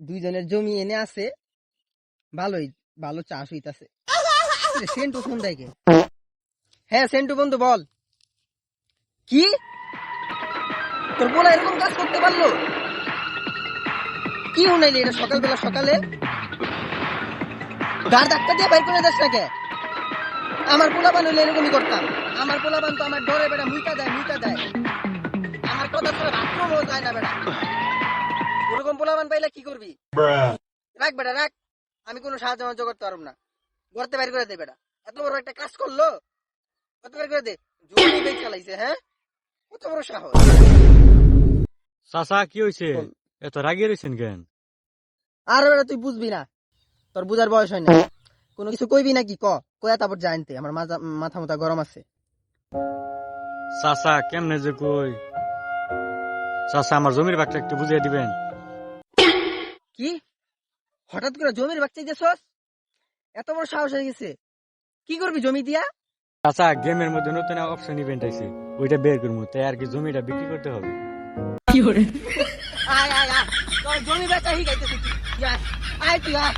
দুইজনের জমি এনে আছে, ভালোই ভালো চাষ হইতাছে। সেন্টু ফোন দেয় কে? হ্যাঁ সেন্টু বন্ধু বল। কি তোর পোলা এরকম কাজ করতে পারলো? কি শুনাইলি এটা সকালবেলা সকালে? গার ধাক্কা দিয়ে বাইর করে যাস না কে? আমার পোলাপান হইলে এরকমই করতাম। আমার পোলাপান তো আমার ডরে বেড়া মুইটা দেয়। আমার কথা শুনে বাথরুমও যায় না বেড়া। ওরকম পোলাপান পাইলে কি করবি? রাখ বেটা রাখ, আমি কোনো সাহায্য মাহায্য করতে পারবো না। ঘরতে বাইর করে দে বেটা। এত বড় একটা কাজ করলো, কত বের করে দে। জমি বেচ চালাইছে, হ্যাঁ কত বড় সাহস। চাচা কি হয়েছে? এত রাগিয়ে রয়েছেন কেন? আর বেটা তুই বুঝবি না, তোর বুঝার বয়স হয় না। কোনো কিছু কইবি নাকি ক? কয়া তারপর জানতে আমার মাথা মাথা গরম আছে। চাচা কেমনে যে কই? চাচা আমার জমির ভাগটা একটু বুঝিয়ে দিবেন। কি হঠাৎ করে জমির বাচ্চা দিয়েছস? এত বড় সাহস হয়ে গেছে? কি করবি জমি দিয়া? চাচা গেমের মধ্যে নতুন অপশন ইভেন্ট আছে, ওইটা বের করবো, তাই আর কি জমিটা বিক্রি করতে হবে। আয় আয় আয়, তোর জমি বেচা হি গাইতেছিস তুই। আয় তুই আয়।